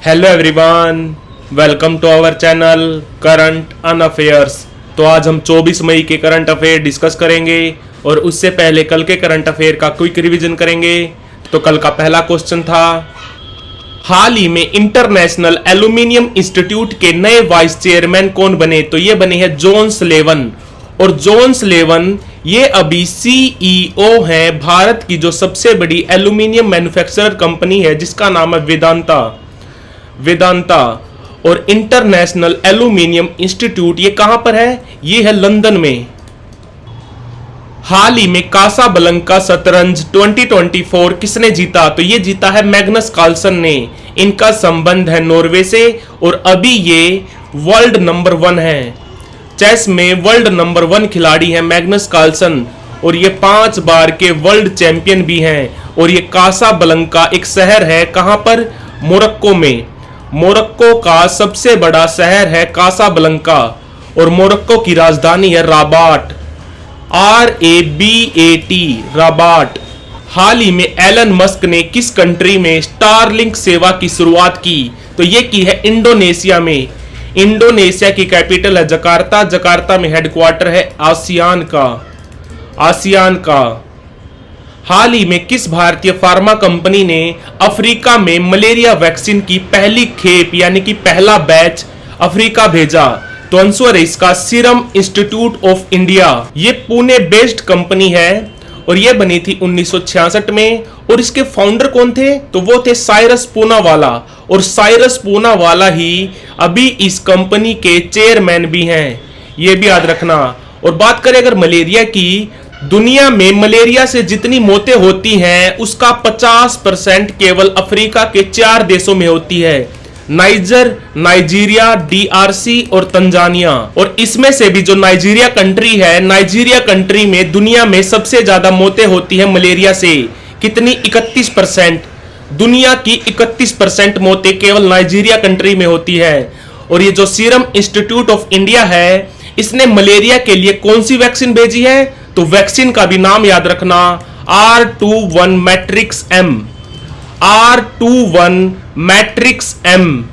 Hello everyone, welcome to our channel current and affairs. तो आज हम 24 मई के करंट अफेयर डिस्कस करेंगे और उससे पहले कल के करंट अफेयर का क्विक रिवीजन करेंगे। तो कल का पहला क्वेश्चन था, हाल ही में इंटरनेशनल एल्यूमिनियम इंस्टीट्यूट के नए वाइस चेयरमैन कौन बने? तो ये बने हैं जॉन स्लेवन। और जॉन स्लेवन ये अभी सीईओ हैं भारत की जो सबसे बड़ी एल्यूमिनियम मैन्युफैक्चरर कंपनी है जिसका नाम है वेदांता। और इंटरनेशनल एल्यूमिनियम इंस्टीट्यूट ये कहां पर है? ये है लंदन में। हाल ही में कासाब्लंका शतरंज 2024 किसने जीता? तो ये जीता है मैग्नस कार्लसन ने। इनका संबंध है नॉर्वे से और अभी ये वर्ल्ड नंबर 1 है। चेस में वर्ल्ड नंबर 1 खिलाड़ी है मैग्नस कार्लसन और ये 5 बार के वर्ल्ड चैंपियन भी हैं। और ये कासाब्लंका एक शहर है, कहां पर? मोरक्को में। मोरक्को का सबसे बड़ा शहर है कासाब्लंका और मोरक्को की राजधानी है राबाट, RABAT, राबाट। हाल ही में एलन मस्क ने किस कंट्री में स्टारलिंक सेवा की शुरुआत की? तो ये की है इंडोनेशिया में। इंडोनेशिया की कैपिटल है जकार्ता। जकार्ता में हेडक्वार्टर है आसियान का। हाल ही में किस भारतीय फार्मा कंपनी ने अफ्रीका में मलेरिया वैक्सीन की पहली खेप यानी कि पहला बैच अफ्रीका भेजा? तो आंसर है इसका सीरम इंस्टीट्यूट ऑफ इंडिया। ये पुणे बेस्ड कंपनी है और ये बनी थी 1966 में। और इसके फाउंडर कौन थे? तो वो थे साइरस पूनावाला। और साइरस पूनावाला ही अभी इस कंपनी के चेयरमैन भी हैं, ये भी याद रखना। और बात करें अगर मलेरिया की, दुनिया में मलेरिया से जितनी मौतें होती हैं उसका 50% केवल अफ्रीका के 4 देशों में होती है, नाइजर, नाइजीरिया, DRC और तंजानिया। और इसमें से भी जो नाइजीरिया कंट्री है, नाइजीरिया कंट्री में दुनिया में सबसे ज्यादा मौतें होती है मलेरिया से। कितनी? 31%। दुनिया की 31% मौतें केवल नाइजीरिया कंट्री में होती है। और ये जो सीरम इंस्टीट्यूट ऑफ इंडिया है, इसने मलेरिया के लिए कौन सी वैक्सीन भेजी है? तो वैक्सीन का भी नाम याद रखना, R21 matrix M। R21 matrix M।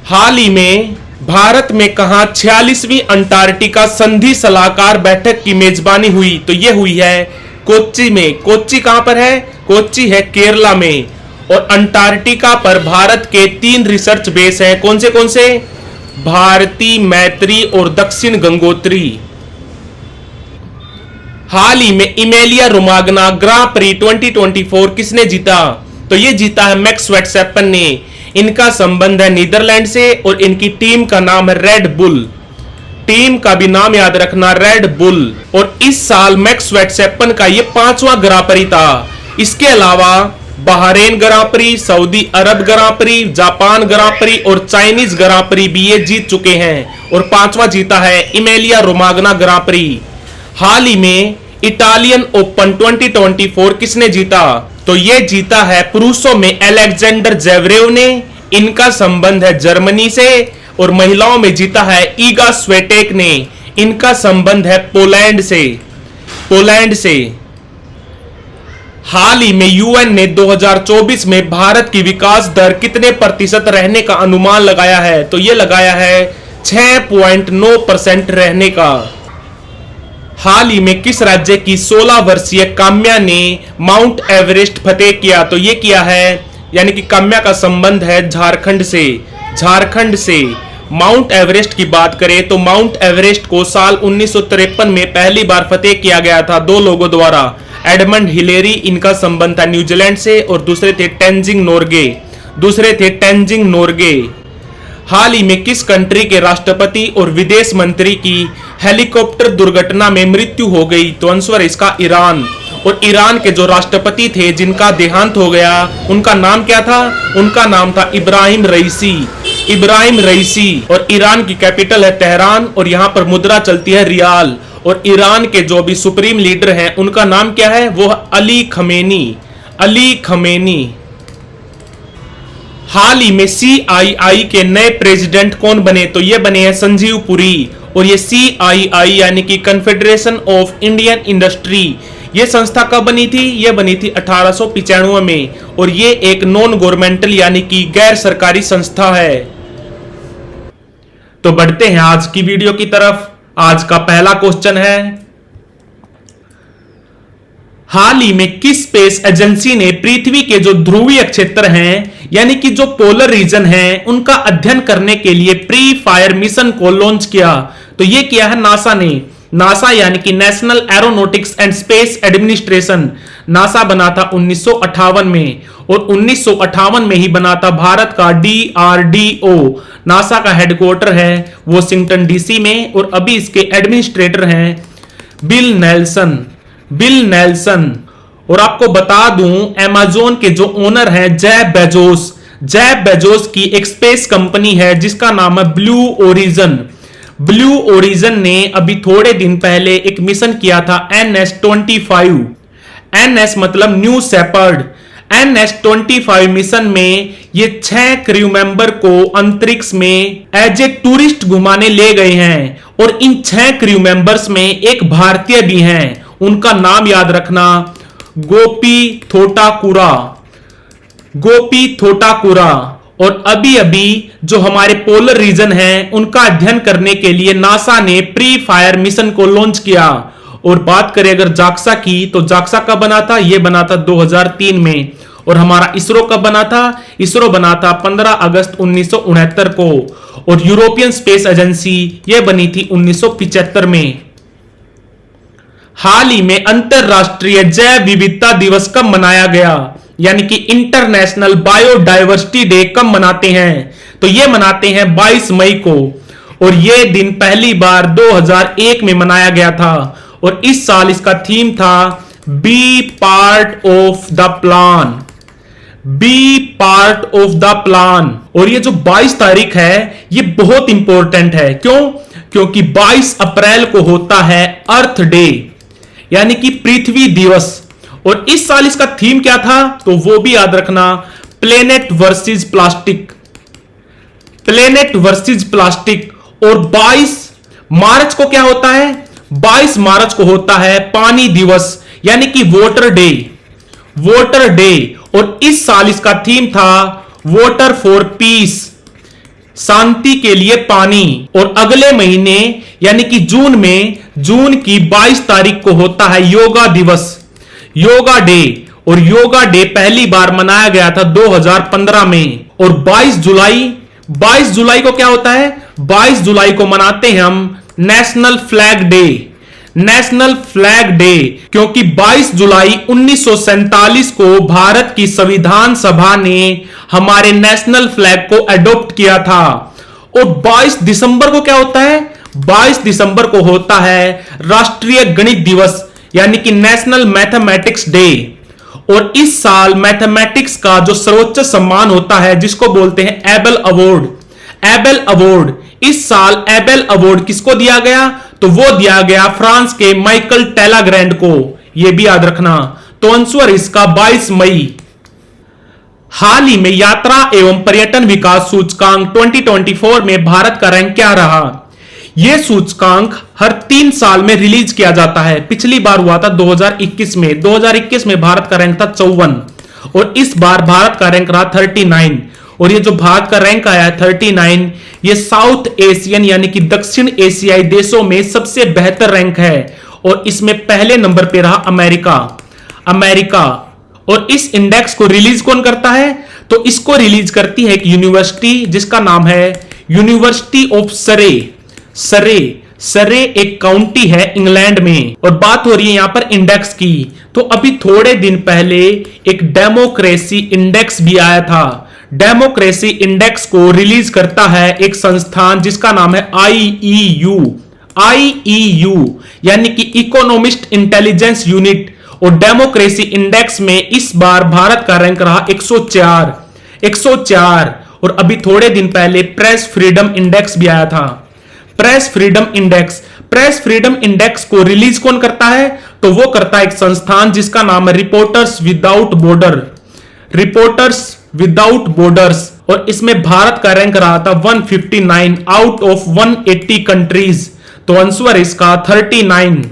हाल ही में भारत में कहा 46वीं अंटार्कटिका संधि सलाहकार बैठक की मेजबानी हुई? तो यह हुई है कोच्चि में। कोच्चि कहां पर है? कोच्चि है केरला में। और अंटार्कटिका पर भारत के 3 रिसर्च बेस हैं। कौन से? भारती, मैत्री और दक्षिण गंगोत्री। हाल ही में इमेलिया रोमाग्ना ग्रां प्री 2024 किसने जीता? तो ये जीता है मैक्स वर्स्टैपेन ने। इनका संबंध है नीदरलैंड से और इनकी टीम का नाम है रेड बुल। टीम का भी नाम याद रखना, रेड बुल। और इस साल मैक्स वर्स्टैपेन का ये 5वां ग्रां प्री था। इसके अलावा बहरीन ग्रां प्री, सऊदी अरब ग्रां प्री, जापान ग्रां प्री और चाइनीज ग्रां प्री भी ये जीत चुके हैं। और 5वां जीता है इमेलिया रोमाग्ना ग्रां प्री। हाल ही में इटालियन ओपन 2024 किसने जीता? तो ये जीता है पुरुषों में अलेक्जेंडर जेवरेव ने। इनका संबंध है जर्मनी से। और महिलाओं में जीता है ईगा स्वेटेक ने। इनका संबंध है पोलैंड से। हाल ही में यूएन ने 2024 में भारत की विकास दर कितने प्रतिशत रहने का अनुमान लगाया है? तो ये लगाया है 6.9% रहने का। हाल ही में किस राज्य की 16 वर्षीय काम्या ने माउंट एवरेस्ट फतेह किया? तो ये किया है, यानी कि काम्या का संबंध है झारखंड से। माउंट एवरेस्ट की बात करें तो माउंट एवरेस्ट को साल 1953 में पहली बार फतेह किया गया था 2 लोगों द्वारा। एडमंड हिलेरी, इनका संबंध था न्यूजीलैंड से। और दूसरे थे टेंजिंग नोर्गे। हाल ही में किस कंट्री के राष्ट्रपति और विदेश मंत्री की हेलीकॉप्टर दुर्घटना में मृत्यु हो गई? तो आंसर है इसका ईरान। और ईरान के जो राष्ट्रपति थे जिनका देहांत हो गया, उनका नाम क्या था? उनका नाम था इब्राहिम रईसी। और ईरान की कैपिटल है तेहरान और यहां पर मुद्रा चलती है रियाल। और ईरान के जो भी सुप्रीम लीडर हैं उनका नाम क्या है? वो अली खमेनी। हाल ही में CII के नए प्रेसिडेंट कौन बने? तो ये बने हैं संजीव पुरी। और ये CII यानी कि कन्फेडरेशन ऑफ इंडियन इंडस्ट्री, ये संस्था कब बनी थी? ये बनी थी 1895 में और ये एक नॉन गवर्नमेंटल यानी कि गैर सरकारी संस्था है। तो बढ़ते हैं आज की वीडियो की तरफ। आज का पहला क्वेश्चन है, हाल ही में किस स्पेस एजेंसी ने पृथ्वी के जो ध्रुवीय क्षेत्र हैं यानी कि जो पोलर रीजन हैं उनका अध्ययन करने के लिए प्री फायर मिशन को लॉन्च किया? तो ये किया है नासा ने। नासा यानी कि national aeronautics and space administration. NASA बना था 1958 में और 1958 में ही बना था भारत का DRDO। नासा का हेडक्वार्टर है वॉशिंगटन डीसी में और अभी इसके एडमिनिस्ट्रेटर हैं बिल नेल्सन। और आपको बता दूं, अमेज़न के जो ओनर हैं जेफ बेजोस की एक स्पेस कंपनी है जिसका नाम है ब्लू ओरिजन ने अभी थोड़े दिन पहले एक मिशन किया था NS-25। NS मतलब न्यू शेपर्ड। NS-25 मिशन में ये 6 क्रू मेंबर को अंतरिक्ष में एज ए टूरिस्ट घुमाने ले गए हैं और इन 6 क्रू मेंबर्स में एक भारतीय भी हैं। उनका नाम याद रखना, गोपी थोटाकुरा। और अभी अभी जो हमारे पोलर रीजन हैं उनका अध्ययन करने के लिए नासा ने प्री फायर मिशन को लॉन्च किया। और बात करें अगर जाक्सा की, तो जाक्सा कब बना था? यह बना था 2003 में। और हमारा इसरो कब बना था? इसरो बना था 15 अगस्त 1969 को। और यूरोपियन स्पेस एजेंसी यह बनी थी 1975 में। हाल ही में अंतरराष्ट्रीय जैव विविधता दिवस कब मनाया गया? यानी कि इंटरनेशनल बायोडायवर्सिटी डे कब मनाते हैं? तो यह मनाते हैं 22 मई को। और यह दिन पहली बार 2001 में मनाया गया था और इस साल इसका थीम था be part of the plan. और ये जो 22 तारीख है ये बहुत इंपॉर्टेंट है। क्यों? क्योंकि 22 अप्रैल को होता है अर्थ डे यानी कि पृथ्वी दिवस। और इस साल इसका थीम क्या था? तो वो भी याद रखना, प्लेनेट वर्सेस प्लास्टिक। और 22 मार्च को क्या होता है? 22 मार्च को होता है पानी दिवस यानी कि वाटर डे। और इस साल इसका थीम था वाटर फॉर पीस, शांति के लिए पानी। और अगले महीने यानी कि जून की 22 तारीख को होता है योगा डे। और योगा डे पहली बार मनाया गया था 2015 में। और 22 जुलाई को क्या होता है? 22 जुलाई को मनाते हैं हम नेशनल फ्लैग डे क्योंकि 22 जुलाई 1947 को भारत की संविधान सभा ने हमारे नेशनल फ्लैग को अडॉप्ट किया था। और 22 दिसंबर को क्या होता है? 22 दिसंबर को होता है राष्ट्रीय गणित दिवस यानी कि नेशनल मैथमेटिक्स डे। और इस साल मैथमेटिक्स का जो सर्वोच्च सम्मान होता है जिसको बोलते हैं एबेल अवार्ड, इस साल एबेल अवार्ड किसको दिया गया? तो वो दिया गया फ्रांस के माइकल टेलाग्रैंड को। यह भी याद रखना। तो आंसर इसका 22 मई। हाल ही में यात्रा एवं पर्यटन विकास सूचकांक 2024 में भारत का रैंक क्या रहा? यह सूचकांक हर 3 साल में रिलीज किया जाता है। पिछली बार हुआ था 2021 में। 2021 में भारत का रैंक था 54 और इस बार भारत का रैंक रहा 39। और ये जो भारत का रैंक आया है 39, ये साउथ एशियन यानी कि दक्षिण एशियाई देशों में सबसे बेहतर रैंक है। और इसमें पहले नंबर पे रहा अमेरिका। और इस इंडेक्स को रिलीज कौन करता है? तो इसको रिलीज करती है एक यूनिवर्सिटी जिसका नाम है यूनिवर्सिटी ऑफ सरे एक काउंटी है इंग्लैंड में। और बात हो रही है यहां पर इंडेक्स की। तो अभी थोड़े दिन पहले एक डेमोक्रेसी इंडेक्स भी आया था। डेमोक्रेसी इंडेक्स को रिलीज करता है एक संस्थान जिसका नाम है IEU यानी कि इकोनॉमिस्ट इंटेलिजेंस यूनिट। और डेमोक्रेसी इंडेक्स में इस बार भारत का रैंक रहा 104। और अभी थोड़े दिन पहले प्रेस फ्रीडम इंडेक्स भी आया था। प्रेस फ्रीडम इंडेक्स को रिलीज कौन करता है? तो वो करता है एक संस्थान जिसका नाम है रिपोर्टर्स विदाउट बॉर्डर्स। और इसमें भारत का रैंक रहा था 159 आउट ऑफ 180 कंट्रीज। तो आंसर इसका 39।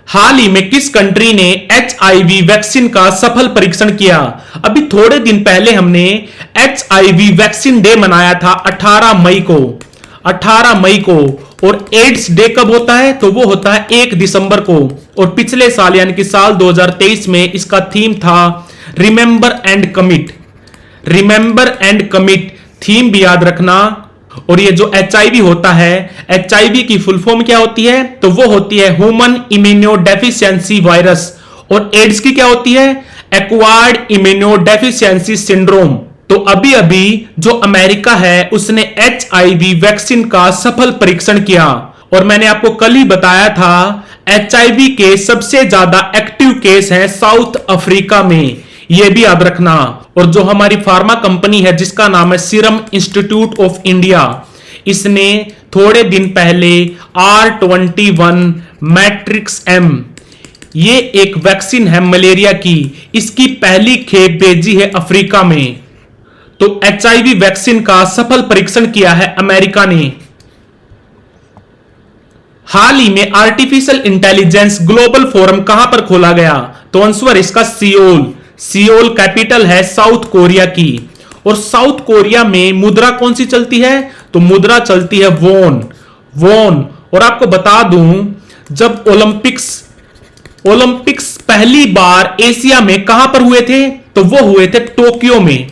हाल ही में किस कंट्री ने HIV वैक्सीन का सफल परीक्षण किया? अभी थोड़े दिन पहले हमने HIV वैक्सीन डे मनाया था 18 मई को। 18 मई को। और एड्स डे कब होता है? तो वो होता है 1 दिसंबर को। और पिछले साल यानी कि साल 2023 में इसका थीम था remember and commit. Remember and commit theme भी याद रखना। और ये जो HIV होता है, HIV की फुल फॉर्म क्या होती है? तो वो होती है ह्यूमन इम्यूनोडेफिशिएंसी वायरस। और एड्स की क्या होती है? Acquired immunodeficiency syndrome. तो अभी अभी जो अमेरिका है उसने HIV वैक्सीन का सफल परीक्षण किया। और मैंने आपको कल ही बताया था HIV के सबसे ज्यादा एक्टिव केस हैं साउथ अफ्रीका में, यह भी याद रखना। और जो हमारी फार्मा कंपनी है जिसका नाम है सीरम इंस्टीट्यूट ऑफ इंडिया, इसने थोड़े दिन पहले R21 मैट्रिक्स M, ये एक वैक्सीन है मलेरिया की, इसकी पहली खेप भेजी है अफ्रीका में। तो HIV वैक्सीन का सफल परीक्षण किया है अमेरिका ने। हाल ही में आर्टिफिशियल इंटेलिजेंस ग्लोबल फोरम कहां पर खोला गया? तो आंसर इसका सियोल। सियोल कैपिटल है साउथ कोरिया की। और साउथ कोरिया में मुद्रा कौन सी चलती है? तो मुद्रा चलती है वोन। वोन। और आपको बता दूं, जब ओलंपिक्स पहली बार एशिया में कहां पर हुए थे? तो वो हुए थे टोक्यो में।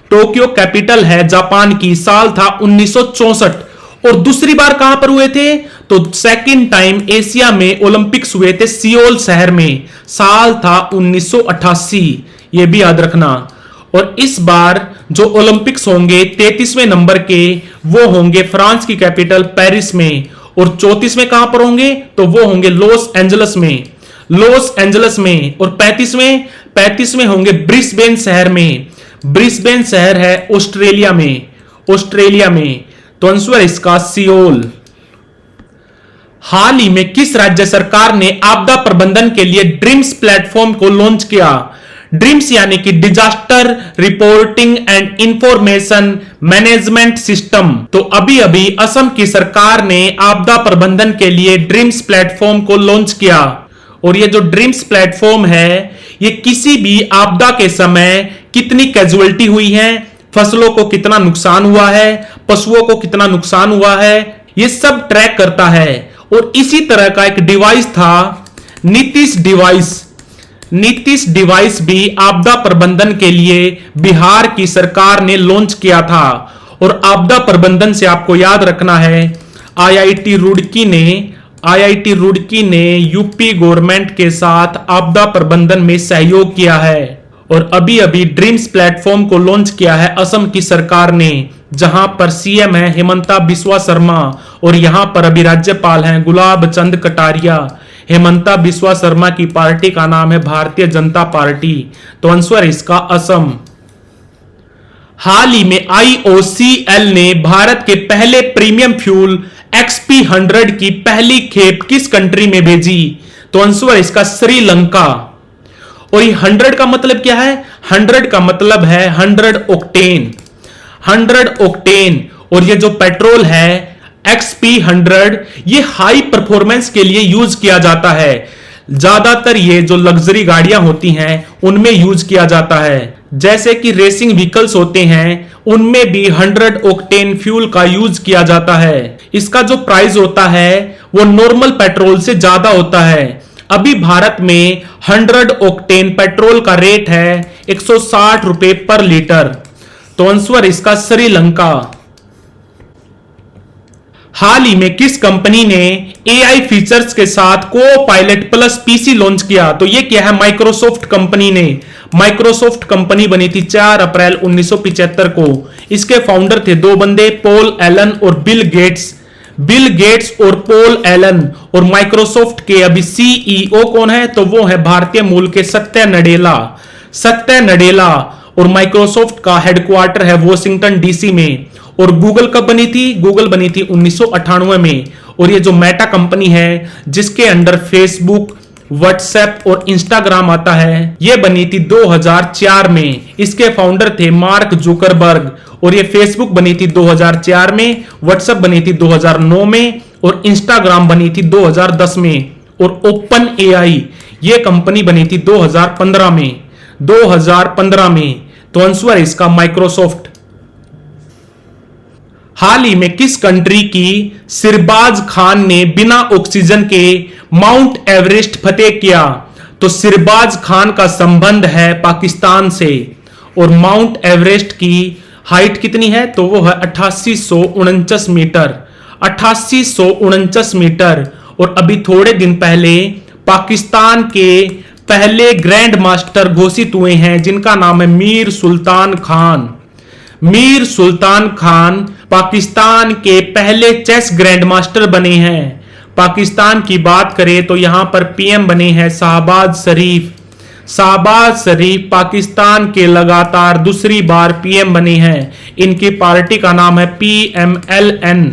टोक्यो कैपिटल है जापान की, साल था 1964। और दूसरी बार कहां पर हुए थे? तो सेकंड टाइम एशिया में ओलंपिक्स हुए थे सियोल शहर में, साल था 1988। यह भी याद रखना। और इस बार जो ओलंपिक्स होंगे 33वें नंबर के, वो होंगे फ्रांस की कैपिटल पेरिस में। और 34वें कहां पर होंगे? तो वो होंगे लॉस एंजलस में। लॉस एंजलस में। और 35वें होंगे ब्रिस्बेन शहर में। ब्रिस्बेन शहर है ऑस्ट्रेलिया में। ऑस्ट्रेलिया में। तो आंसर इसका सियोल। हाल ही में किस राज्य सरकार ने आपदा प्रबंधन के लिए ड्रीम्स प्लेटफॉर्म को लॉन्च किया? ड्रीम्स यानी कि disaster reporting and information management system. तो अभी अभी असम की सरकार ने आपदा प्रबंधन के लिए ड्रीम्स प्लेटफॉर्म को लॉन्च किया। और ये जो ड्रीम्स प्लेटफॉर्म है, ये किसी भी आपदा के समय कितनी कैजुअलिटी हुई है, फसलों को कितना नुकसान हुआ है, पशुओं को कितना नुकसान हुआ है, ये सब ट्रैक करता है। और इसी तरह का एक डिवाइस था नीतीश डिवाइस। नीतीश डिवाइस भी आपदा प्रबंधन के लिए बिहार की सरकार ने लॉन्च किया था। और आपदा प्रबंधन से आपको याद रखना है, आईआईटी रुड़की ने यूपी गवर्नमेंट के साथ आपदा प्रबंधन में सहयोग किया है। और अभी अभी ड्रीम्स प्लेटफॉर्म को लॉन्च किया है असम की सरकार ने, जहां पर सीएम है हिमंता बिस्वा शर्मा। और यहां पर अभी राज्यपाल हैं गुलाब चंद कटारिया। हिमंता बिस्वा शर्मा की पार्टी का नाम है भारतीय जनता पार्टी। तो आंसर इसका असम। हाल ही में IOCL ने भारत के पहले प्रीमियम फ्यूल XP100 की पहली खेप किस कंट्री में भेजी? तो आंसर इसका श्रीलंका। और ये 100 का मतलब क्या है? 100 का मतलब है 100 ऑक्टेन। 100 ऑक्टेन। और ये जो पेट्रोल है XP100, ये हाई परफॉर्मेंस के लिए यूज किया जाता है। ज्यादातर ये जो लग्जरी गाड़ियां होती हैं उनमें यूज किया जाता है, जैसे कि रेसिंग व्हीकल्स होते हैं उनमें भी 100 ऑक्टेन फ्यूल का यूज किया जाता है। इसका जो प्राइस होता है वो नॉर्मल पेट्रोल से ज्यादा होता है। अभी भारत में 100 ऑक्टेन पेट्रोल का रेट है 160 रुपए पर लीटर। तो आंसर इसका श्रीलंका। हाल ही में किस कंपनी ने AI फीचर्स के साथ को-पायलट प्लस PC लॉन्च किया? तो ये क्या है? माइक्रोसॉफ्ट कंपनी ने। माइक्रोसॉफ्ट कंपनी बनी थी 4 अप्रैल 1975 को। इसके फाउंडर थे दो बंदे, पॉल एलन और बिल गेट्स। बिल गेट्स और पॉल एलन। और माइक्रोसॉफ्ट के अभी CEO कौन है? तो वो है भारतीय मूल के सत्य नडेला। सत्य नडेला। और माइक्रोसॉफ्ट का हेडक्वार्टर है वॉशिंगटन DC में। और गूगल कब बनी थी? गूगल बनी थी 1998 में। और ये जो मेटा कंपनी है जिसके अंडर फेसबुक, व्हाट्सएप और इंस्टाग्राम आता है, ये बनी थी 2004 में। इसके फाउंडर थे मार्क जुकरबर्ग। और ये फेसबुक बनी थी 2004 में, व्हाट्सएप बनी थी 2009 में और इंस्टाग्राम बनी थी 2010 में। और ओपन एआई ये कंपनी बनी थी 2015 में। 2015 में तो आंसर है इसका माइक्रोसॉफ्ट। हाल ही में किस कंट्री की सिरबाज खान ने बिना ऑक्सीजन के माउंट एवरेस्ट फतेह किया? तो सिरबाज खान का संबंध है पाकिस्तान से। और माउंट एवरेस्ट की हाइट कितनी है? तो वो है 8849 मीटर। 8849 मीटर। और अभी थोड़े दिन पहले पाकिस्तान के पहले ग्रैंड मास्टर घोषित हुए हैं जिनका नाम है मीर सुल्तान खान। मीर सुल्तान खान पाकिस्तान के पहले चेस ग्रैंड मास्टर बने हैं। पाकिस्तान की बात करें तो यहां पर पीएम बने हैं शाहबाज शरीफ। शाहबाज शरीफ पाकिस्तान के लगातार दूसरी बार पीएम बने हैं। इनकी पार्टी का नाम है PMLN।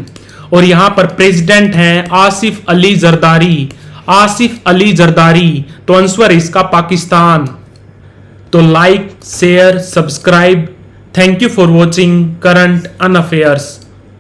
और यहां पर प्रेसिडेंट हैं आसिफ अली जरदारी। आसिफ अली जरदारी। तो आंसर इसका पाकिस्तान। तो like, share, subscribe. Thank you for watching current and affairs.